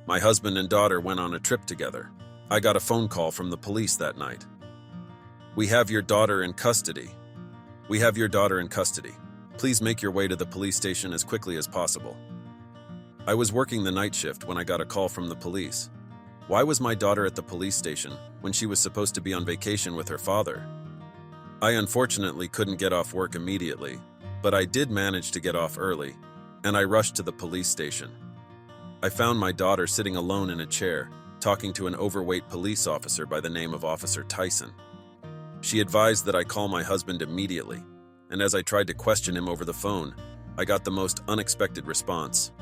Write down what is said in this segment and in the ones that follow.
My husband and daughter went on a trip together. I got a phone call from the police that night. We have your daughter in custody. We have your daughter in custody. Please make your way to the police station as quickly as possible. I was working the night shift when I got a call from the police. Why was my daughter at the police station when she was supposed to be on vacation with her father? I unfortunately couldn't get off work immediately, but I did manage to get off early, and I rushed to the police station. I found my daughter sitting alone in a chair, talking to an overweight police officer by the name of Officer Tyson. She advised that I call my husband immediately, and as I tried to question him over the phone, I got the most unexpected response.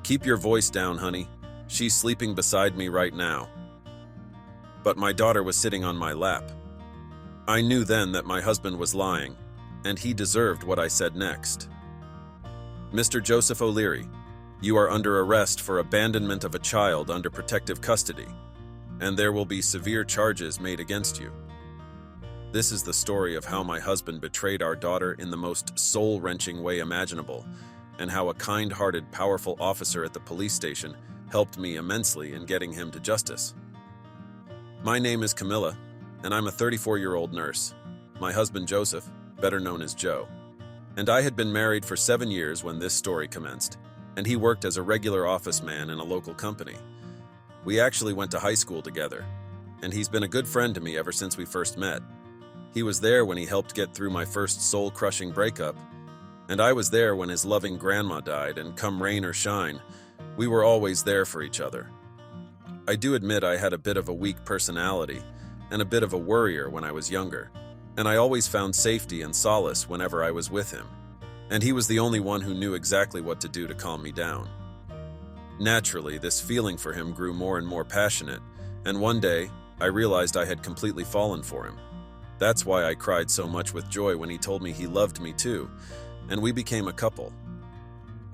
"Keep your voice down, honey. She's sleeping beside me right now." But my daughter was sitting on my lap. I knew then that my husband was lying, and he deserved what I said next. "Mr. Joseph O'Leary, you are under arrest for abandonment of a child under protective custody, and there will be severe charges made against you." This is the story of how my husband betrayed our daughter in the most soul-wrenching way imaginable, and how a kind-hearted, powerful officer at the police station helped me immensely in getting him to justice. My name is Camilla, and I'm a 34-year-old nurse. My husband Joseph, better known as Joe, and I had been married for 7 years when this story commenced, and he worked as a regular office man in a local company. We actually went to high school together, and he's been a good friend to me ever since we first met. He was there when he helped get through my first soul-crushing breakup, and I was there when his loving grandma died, and come rain or shine, we were always there for each other. I do admit I had a bit of a weak personality and a bit of a worrier when I was younger, and I always found safety and solace whenever I was with him, and he was the only one who knew exactly what to do to calm me down. Naturally, this feeling for him grew more and more passionate, and one day, I realized I had completely fallen for him. That's why I cried so much with joy when he told me he loved me too, and we became a couple.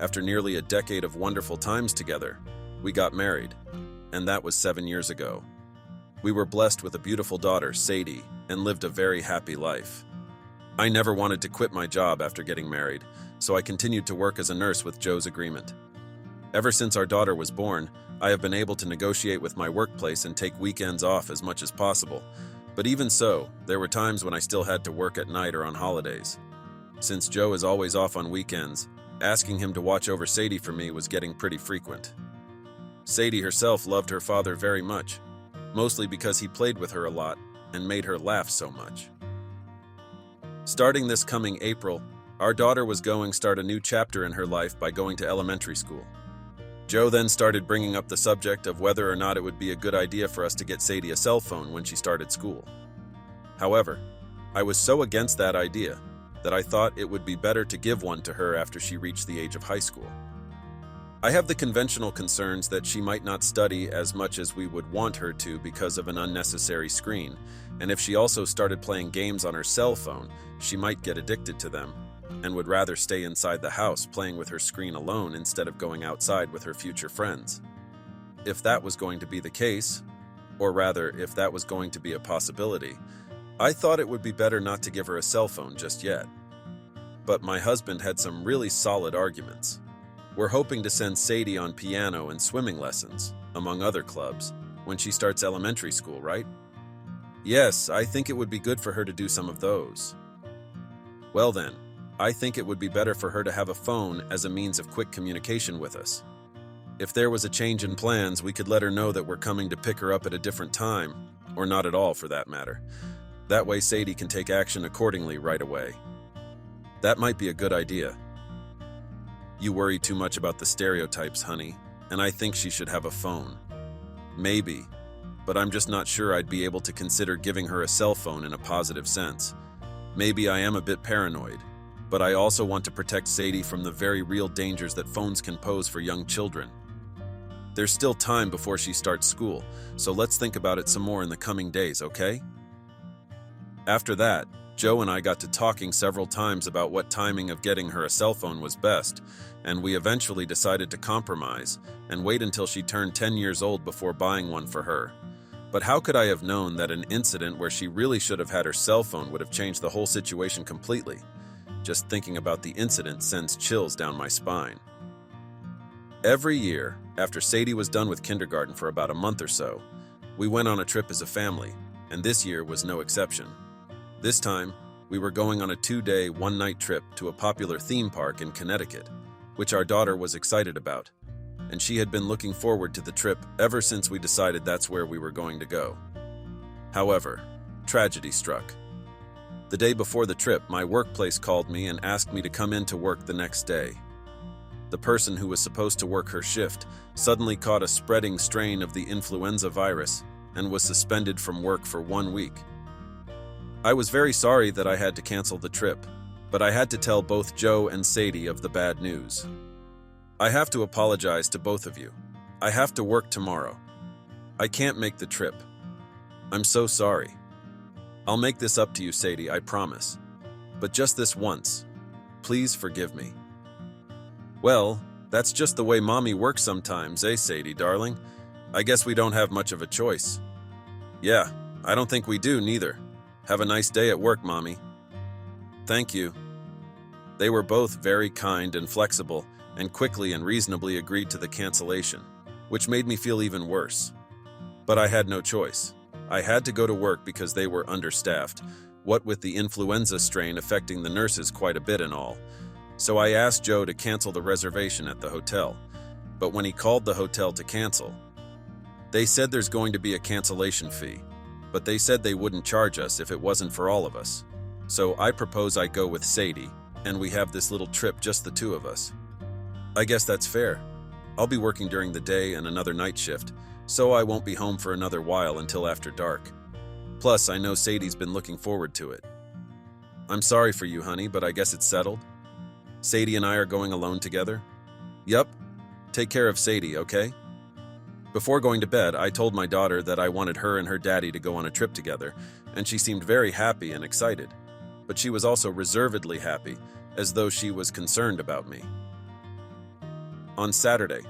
After nearly a decade of wonderful times together, we got married, and that was 7 years ago. We were blessed with a beautiful daughter, Sadie, and lived a very happy life. I never wanted to quit my job after getting married, so I continued to work as a nurse with Joe's agreement. Ever since our daughter was born, I have been able to negotiate with my workplace and take weekends off as much as possible, but even so, there were times when I still had to work at night or on holidays. Since Joe is always off on weekends, asking him to watch over Sadie for me was getting pretty frequent. Sadie herself loved her father very much, mostly because he played with her a lot and made her laugh so much. Starting this coming April, our daughter was going to start a new chapter in her life by going to elementary school. Joe then started bringing up the subject of whether or not it would be a good idea for us to get Sadie a cell phone when she started school. However, I was so against that idea that I thought it would be better to give one to her after she reached the age of high school. I have the conventional concerns that she might not study as much as we would want her to because of an unnecessary screen, and if she also started playing games on her cell phone, she might get addicted to them and would rather stay inside the house playing with her screen alone instead of going outside with her future friends. If that was going to be the case, or rather, if that was going to be a possibility, I thought it would be better not to give her a cell phone just yet. But my husband had some really solid arguments. We're hoping to send Sadie on piano and swimming lessons, among other clubs, when she starts elementary school, right? Yes, I think it would be good for her to do some of those. Well then, I think it would be better for her to have a phone as a means of quick communication with us. If there was a change in plans, we could let her know that we're coming to pick her up at a different time, or not at all for that matter. That way Sadie can take action accordingly right away. That might be a good idea. You worry too much about the stereotypes, honey, and I think she should have a phone. Maybe, but I'm just not sure I'd be able to consider giving her a cell phone in a positive sense. Maybe I am a bit paranoid, but I also want to protect Sadie from the very real dangers that phones can pose for young children. There's still time before she starts school, so let's think about it some more in the coming days, okay? After that, Joe and I got to talking several times about what timing of getting her a cell phone was best, and we eventually decided to compromise and wait until she turned 10 years old before buying one for her. But how could I have known that an incident where she really should have had her cell phone would have changed the whole situation completely? Just thinking about the incident sends chills down my spine. Every year, after Sadie was done with kindergarten for about a month or so, we went on a trip as a family, and this year was no exception. This time, we were going on a 2-day, 1-night trip to a popular theme park in Connecticut, which our daughter was excited about, and she had been looking forward to the trip ever since we decided that's where we were going to go. However, tragedy struck. The day before the trip, my workplace called me and asked me to come in to work the next day. The person who was supposed to work her shift suddenly caught a spreading strain of the influenza virus and was suspended from work for 1 week. I was very sorry that I had to cancel the trip, but I had to tell both Joe and Sadie of the bad news. I have to apologize to both of you. I have to work tomorrow. I can't make the trip. I'm so sorry. I'll make this up to you, Sadie, I promise. But just this once. Please forgive me. Well, that's just the way Mommy works sometimes, eh, Sadie, darling? I guess we don't have much of a choice. Yeah, I don't think we do, neither. Have a nice day at work, Mommy. Thank you. They were both very kind and flexible, and quickly and reasonably agreed to the cancellation, which made me feel even worse. But I had no choice. I had to go to work because they were understaffed, what with the influenza strain affecting the nurses quite a bit and all. So I asked Joe to cancel the reservation at the hotel, but when he called the hotel to cancel, they said there's going to be a cancellation fee, but they said they wouldn't charge us if it wasn't for all of us. So I propose I go with Sadie, and we have this little trip, just the two of us. I guess that's fair. I'll be working during the day and another night shift, so I won't be home for another while until after dark. Plus, I know Sadie's been looking forward to it. I'm sorry for you, honey, but I guess it's settled. Sadie and I are going alone together? Yup. Take care of Sadie, okay? Before going to bed, I told my daughter that I wanted her and her daddy to go on a trip together, and she seemed very happy and excited. But she was also reservedly happy, as though she was concerned about me. On Saturday,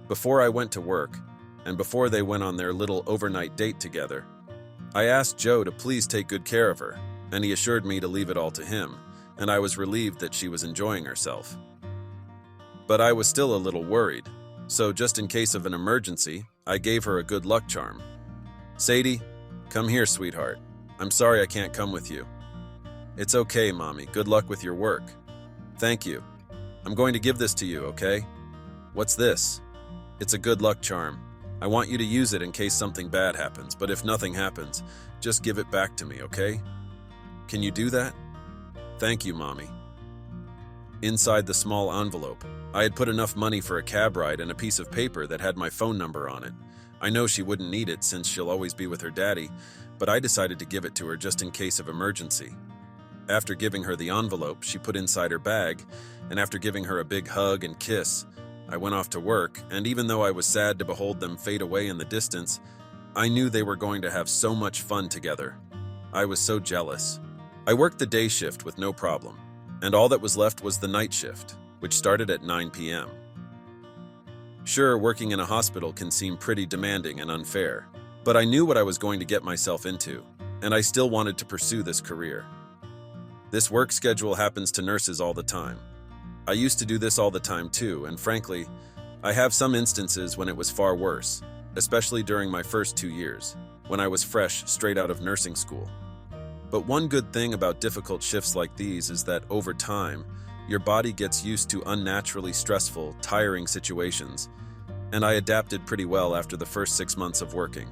before I went to work, and before they went on their little overnight date together, I asked Joe to please take good care of her, and he assured me to leave it all to him, and I was relieved that she was enjoying herself. But I was still a little worried, so just in case of an emergency, I gave her a good luck charm. Sadie, come here, sweetheart. I'm sorry I can't come with you. It's okay, Mommy. Good luck with your work. Thank you. I'm going to give this to you, okay? What's this? It's a good luck charm. I want you to use it in case something bad happens, but if nothing happens, just give it back to me, okay? Can you do that? Thank you, Mommy. Inside the small envelope, I had put enough money for a cab ride and a piece of paper that had my phone number on it. I know she wouldn't need it since she'll always be with her daddy, but I decided to give it to her just in case of emergency. After giving her the envelope, she put inside her bag, and after giving her a big hug and kiss, I went off to work, and even though I was sad to behold them fade away in the distance, I knew they were going to have so much fun together. I was so jealous. I worked the day shift with no problem, and all that was left was the night shift, which started at 9 p.m. Sure, working in a hospital can seem pretty demanding and unfair, but I knew what I was going to get myself into, and I still wanted to pursue this career. This work schedule happens to nurses all the time. I used to do this all the time too, and frankly, I have some instances when it was far worse, especially during my first 2 years, when I was fresh straight out of nursing school. But one good thing about difficult shifts like these is that over time, your body gets used to unnaturally stressful, tiring situations, and I adapted pretty well after the first 6 months of working.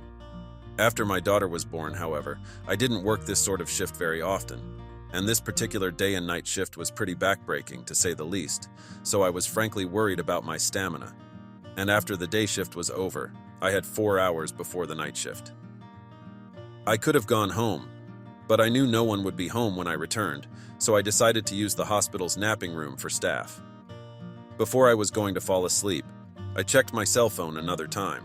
After my daughter was born, however, I didn't work this sort of shift very often, and this particular day and night shift was pretty backbreaking, to say the least, so I was frankly worried about my stamina. And after the day shift was over, I had 4 hours before the night shift. I could have gone home, but I knew no one would be home when I returned, so I decided to use the hospital's napping room for staff. Before I was going to fall asleep, I checked my cell phone another time.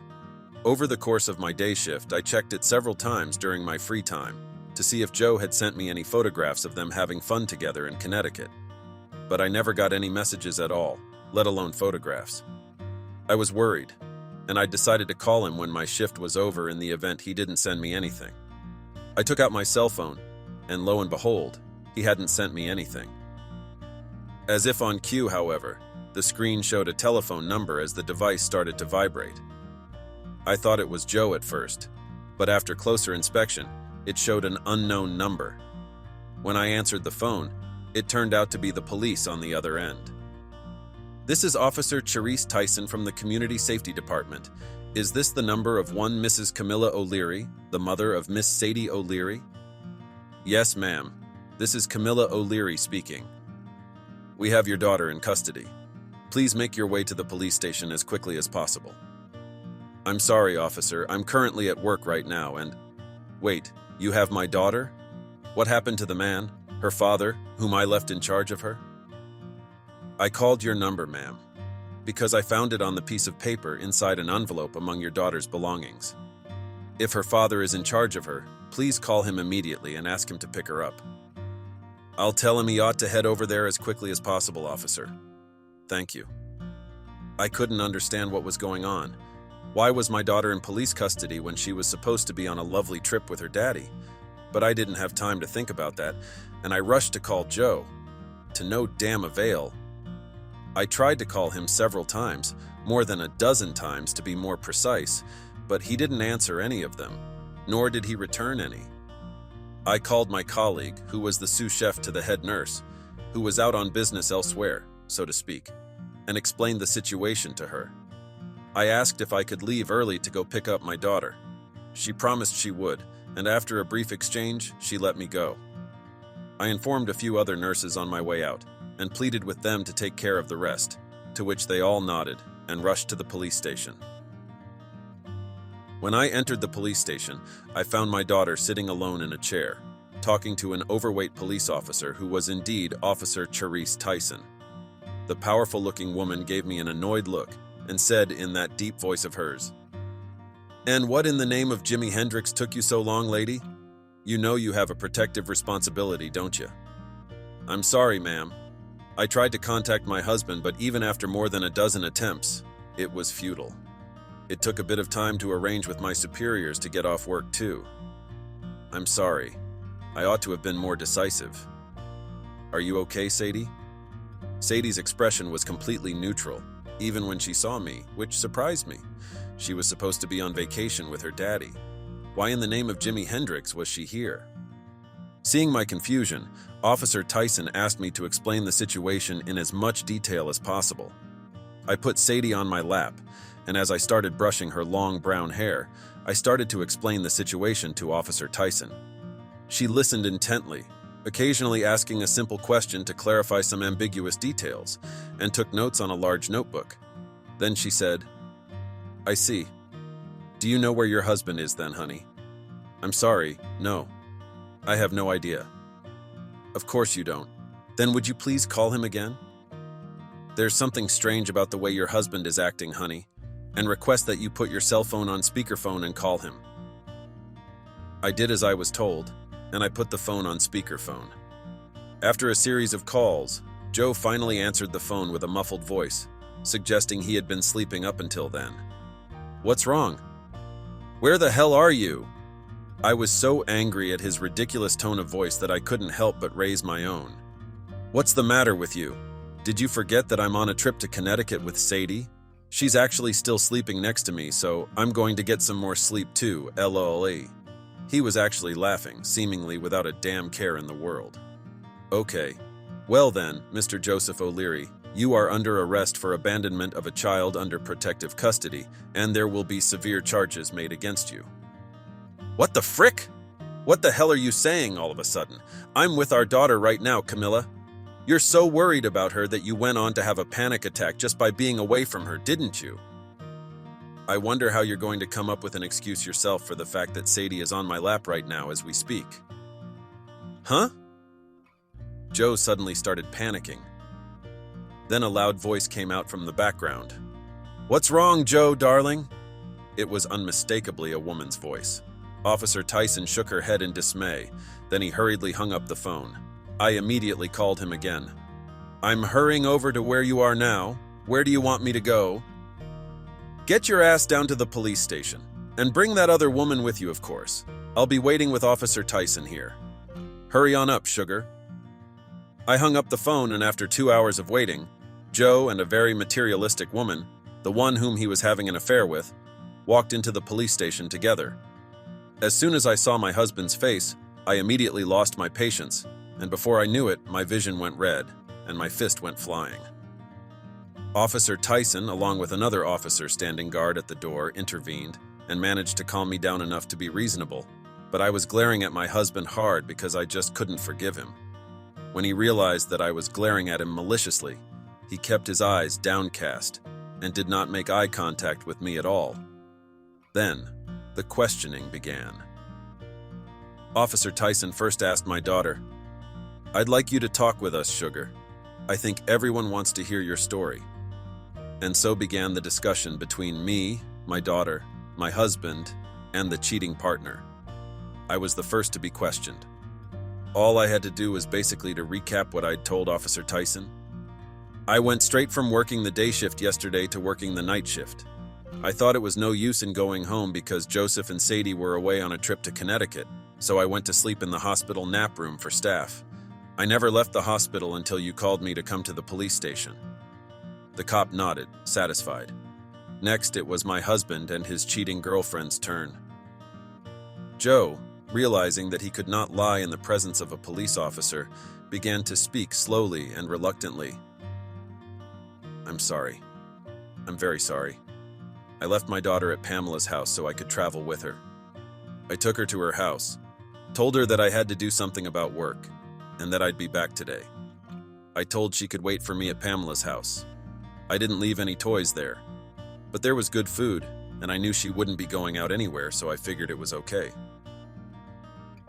Over the course of my day shift, I checked it several times during my free time to see if Joe had sent me any photographs of them having fun together in Connecticut. But I never got any messages at all, let alone photographs. I was worried, and I decided to call him when my shift was over in the event he didn't send me anything. I took out my cell phone, and lo and behold, he hadn't sent me anything. As if on cue, however, The screen showed a telephone number as the device started to vibrate. I thought it was Joe at first, but after closer inspection, it showed an unknown number. When I answered the phone, it turned out to be the police on the other end. "This is Officer Charisse Tyson from the Community Safety Department. Is this the number of one Mrs. Camilla O'Leary, the mother of Miss Sadie O'Leary?" "Yes, ma'am. This is Camilla O'Leary speaking. We have your daughter in custody. Please make your way to the police station as quickly as possible." "I'm sorry, officer. I'm currently at work right now and—" "Wait, you have my daughter? What happened to the man, her father, whom I left in charge of her?" "I called your number, ma'am, because I found it on the piece of paper inside an envelope among your daughter's belongings. If her father is in charge of her, please call him immediately and ask him to pick her up." "I'll tell him he ought to head over there as quickly as possible, officer. Thank you." I couldn't understand what was going on. Why was my daughter in police custody when she was supposed to be on a lovely trip with her daddy? But I didn't have time to think about that, and I rushed to call Joe. To no damn avail. I tried to call him several times, more than a dozen times to be more precise, but he didn't answer any of them, nor did he return any. I called my colleague, who was the sous chef to the head nurse, who was out on business elsewhere, so to speak, and explained the situation to her. I asked if I could leave early to go pick up my daughter. She promised she would, and after a brief exchange, she let me go. I informed a few other nurses on my way out, and pleaded with them to take care of the rest, to which they all nodded and rushed to the police station. When I entered the police station, I found my daughter sitting alone in a chair, talking to an overweight police officer who was indeed Officer Charisse Tyson. The powerful-looking woman gave me an annoyed look and said in that deep voice of hers, "And what in the name of Jimi Hendrix took you so long, lady? You know you have a protective responsibility, don't you?" "I'm sorry, ma'am. I tried to contact my husband, but even after more than a dozen attempts, it was futile. It took a bit of time to arrange with my superiors to get off work, too. I'm sorry. I ought to have been more decisive. Are you okay, Sadie?" Sadie's expression was completely neutral, even when she saw me, which surprised me. She was supposed to be on vacation with her daddy. Why in the name of Jimi Hendrix was she here? Seeing my confusion, Officer Tyson asked me to explain the situation in as much detail as possible. I put Sadie on my lap, and as I started brushing her long brown hair, I started to explain the situation to Officer Tyson. She listened intently, occasionally asking a simple question to clarify some ambiguous details, and took notes on a large notebook. Then she said, "I see. Do you know where your husband is then, honey?" "I'm sorry, no. I have no idea." "Of course you don't. Then would you please call him again? There's something strange about the way your husband is acting, honey, and request that you put your cell phone on speakerphone and call him." I did as I was told, and I put the phone on speakerphone. After a series of calls, Joe finally answered the phone with a muffled voice, suggesting he had been sleeping up until then. "What's wrong? Where the hell are you?" I was so angry at his ridiculous tone of voice that I couldn't help but raise my own. "What's the matter with you? Did you forget that I'm on a trip to Connecticut with Sadie? She's actually still sleeping next to me, so I'm going to get some more sleep too, LOL." He was actually laughing, seemingly without a damn care in the world. "Okay. Well then, Mr. Joseph O'Leary, you are under arrest for abandonment of a child under protective custody, and there will be severe charges made against you." "What the frick? What the hell are you saying all of a sudden? I'm with our daughter right now, Camilla. You're so worried about her that you went on to have a panic attack just by being away from her, didn't you? I wonder how you're going to come up with an excuse yourself for the fact that Sadie is on my lap right now as we speak." "Huh?" Joe suddenly started panicking. Then a loud voice came out from the background. "What's wrong, Joe, darling?" It was unmistakably a woman's voice. Officer Tyson shook her head in dismay. Then he hurriedly hung up the phone. I immediately called him again. "I'm hurrying over to where you are now. Where do you want me to go?" "Get your ass down to the police station. And bring that other woman with you, of course. I'll be waiting with Officer Tyson here. Hurry on up, sugar." I hung up the phone, and after 2 hours of waiting, Joe and a very materialistic woman, the one whom he was having an affair with, walked into the police station together. As soon as I saw my husband's face, I immediately lost my patience, and before I knew it, my vision went red, and my fist went flying. Officer Tyson, along with another officer standing guard at the door, intervened and managed to calm me down enough to be reasonable, but I was glaring at my husband hard because I just couldn't forgive him. When he realized that I was glaring at him maliciously, he kept his eyes downcast and did not make eye contact with me at all. Then, the questioning began. Officer Tyson first asked my daughter, "I'd like you to talk with us, Sugar. I think everyone wants to hear your story." And so began the discussion between me, my daughter, my husband, and the cheating partner. I was the first to be questioned. All I had to do was basically to recap what I'd told Officer Tyson. I went straight from working the day shift yesterday to working the night shift. I thought it was no use in going home because Joseph and Sadie were away on a trip to Connecticut, so I went to sleep in the hospital nap room for staff. I never left the hospital until you called me to come to the police station. The cop nodded, satisfied. Next, it was my husband and his cheating girlfriend's turn. Joe, realizing that he could not lie in the presence of a police officer, began to speak slowly and reluctantly. "I'm sorry. I'm very sorry. I left my daughter at Pamela's house so I could travel with her. I took her to her house, told her that I had to do something about work, and that I'd be back today. I told she could wait for me at Pamela's house. I didn't leave any toys there, but there was good food, and I knew she wouldn't be going out anywhere, so I figured it was okay."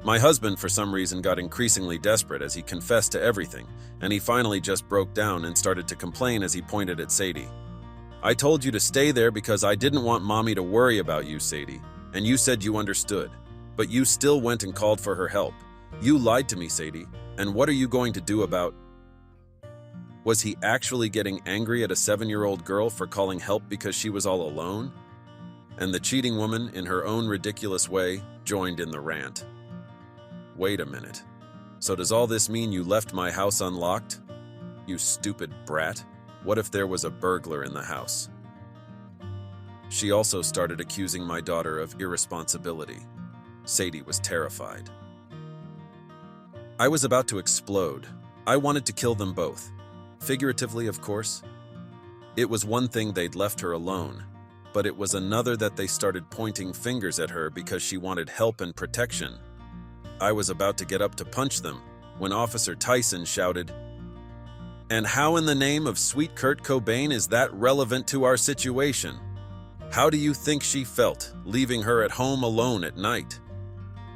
My husband, for some reason, got increasingly desperate as he confessed to everything, and he finally just broke down and started to complain as he pointed at Sadie. "I told you to stay there because I didn't want Mommy to worry about you, Sadie, and you said you understood, but you still went and called for her help. You lied to me, Sadie, and what are you going to do about—" Was he actually getting angry at a 7-year-old girl for calling help because she was all alone? And the cheating woman, in her own ridiculous way, joined in the rant. "Wait a minute. So does all this mean you left my house unlocked? You stupid brat. What if there was a burglar in the house?" She also started accusing my daughter of irresponsibility. Sadie was terrified. I was about to explode. I wanted to kill them both. Figuratively, of course. It was one thing they'd left her alone, but it was another that they started pointing fingers at her because she wanted help and protection. I was about to get up to punch them when Officer Tyson shouted, "And how in the name of sweet Kurt Cobain is that relevant to our situation? How do you think she felt, leaving her at home alone at night?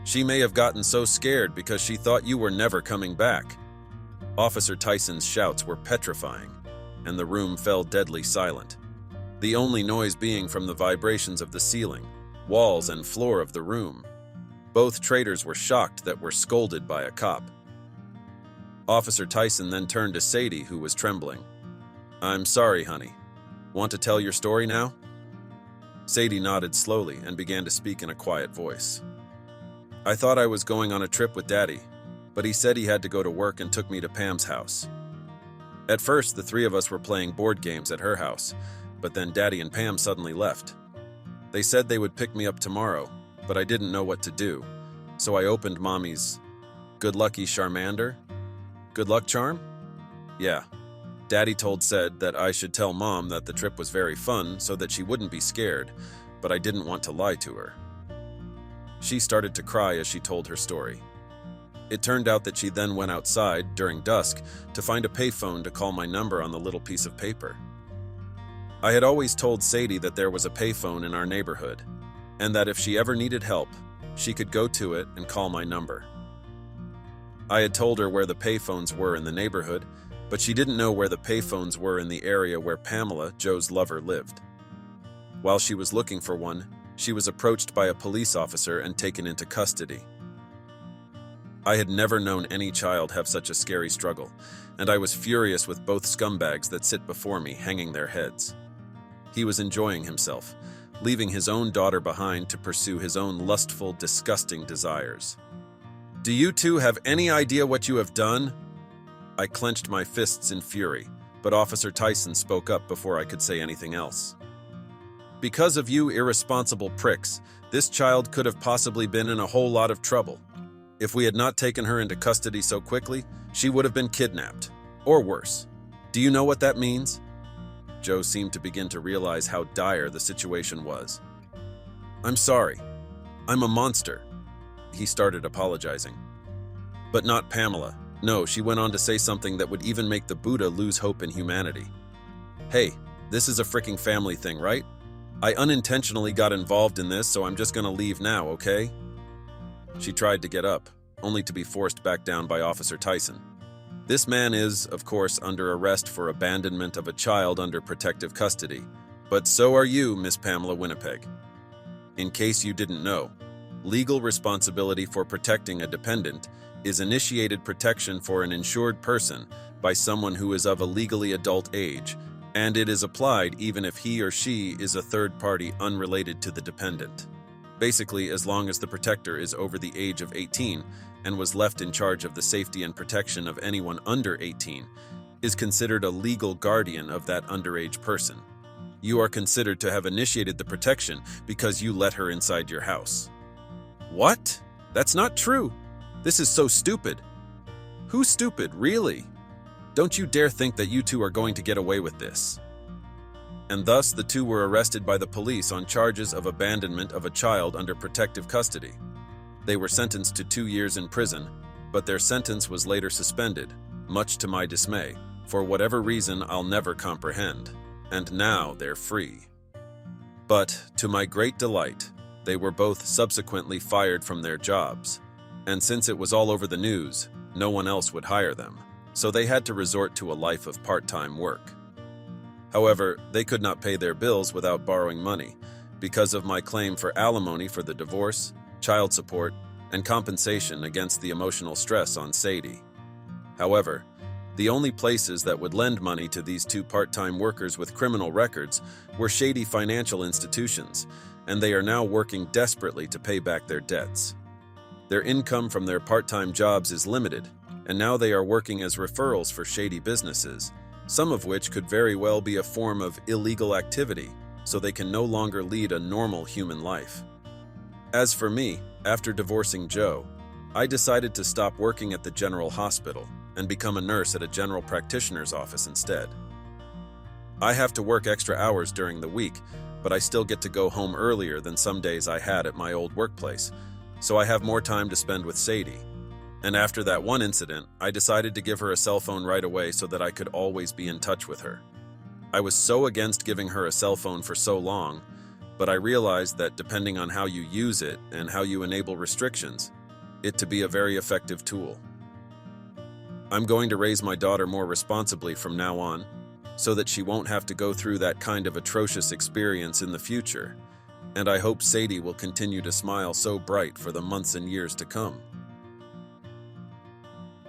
She may have gotten so scared because she thought you were never coming back." Officer Tyson's shouts were petrifying, and the room fell deadly silent, the only noise being from the vibrations of the ceiling, walls, and floor of the room. Both traitors were shocked that were scolded by a cop. Officer Tyson then turned to Sadie, who was trembling. "I'm sorry, honey. Want to tell your story now?" Sadie nodded slowly and began to speak in a quiet voice. "I thought I was going on a trip with Daddy, but he said he had to go to work and took me to Pam's house. At first, the three of us were playing board games at her house, but then Daddy and Pam suddenly left. They said they would pick me up tomorrow, but I didn't know what to do, so I opened Mommy's Good Lucky Charmander? Good luck charm? Yeah. Daddy told said that I should tell Mom that the trip was very fun so that she wouldn't be scared, but I didn't want to lie to her." She started to cry as she told her story. It turned out that she then went outside, during dusk, to find a payphone to call my number on the little piece of paper. I had always told Sadie that there was a payphone in our neighborhood, and that if she ever needed help, she could go to it and call my number. I had told her where the payphones were in the neighborhood, but she didn't know where the payphones were in the area where Pamela, Joe's lover, lived. While she was looking for one, she was approached by a police officer and taken into custody. I had never known any child have such a scary struggle, and I was furious with both scumbags that sit before me, hanging their heads. He was enjoying himself, leaving his own daughter behind to pursue his own lustful, disgusting desires. "Do you two have any idea what you have done?" I clenched my fists in fury, but Officer Tyson spoke up before I could say anything else. Because of you irresponsible pricks, this child could have possibly been in a whole lot of trouble. If we had not taken her into custody so quickly, she would have been kidnapped. Or worse. Do you know what that means? Joe seemed to begin to realize how dire the situation was. I'm sorry. I'm a monster. He started apologizing. But not Pamela. No, she went on to say something that would even make the Buddha lose hope in humanity. Hey, this is a freaking family thing, right? I unintentionally got involved in this, so I'm just gonna leave now, okay? She tried to get up, only to be forced back down by Officer Tyson. This man is, of course, under arrest for abandonment of a child under protective custody, but so are you, Miss Pamela Winnipeg. In case you didn't know, legal responsibility for protecting a dependent is initiated protection for an insured person by someone who is of a legally adult age, and it is applied even if he or she is a third party unrelated to the dependent. Basically, as long as the protector is over the age of 18 and was left in charge of the safety and protection of anyone under 18, is considered a legal guardian of that underage person. You are considered to have initiated the protection because you let her inside your house. What? That's not true. This is so stupid. Who's stupid, really? Don't you dare think that you two are going to get away with this. And thus, the two were arrested by the police on charges of abandonment of a child under protective custody. They were sentenced to 2 years in prison, but their sentence was later suspended, much to my dismay, for whatever reason I'll never comprehend. And now they're free. But, to my great delight, they were both subsequently fired from their jobs. And since it was all over the news, no one else would hire them, so they had to resort to a life of part-time work. However, they could not pay their bills without borrowing money, because of my claim for alimony for the divorce, child support, and compensation against the emotional stress on Sadie. However, the only places that would lend money to these two part-time workers with criminal records were shady financial institutions, and they are now working desperately to pay back their debts. Their income from their part-time jobs is limited, and now they are working as referrals for shady businesses, some of which could very well be a form of illegal activity, so they can no longer lead a normal human life. As for me, after divorcing Joe, I decided to stop working at the general hospital and become a nurse at a general practitioner's office instead. I have to work extra hours during the week, but I still get to go home earlier than some days I had at my old workplace, so I have more time to spend with Sadie. And after that one incident, I decided to give her a cell phone right away so that I could always be in touch with her. I was so against giving her a cell phone for so long, but I realized that depending on how you use it and how you enable restrictions, it to be a very effective tool. I'm going to raise my daughter more responsibly from now on, so that she won't have to go through that kind of atrocious experience in the future, and I hope Sadie will continue to smile so bright for the months and years to come.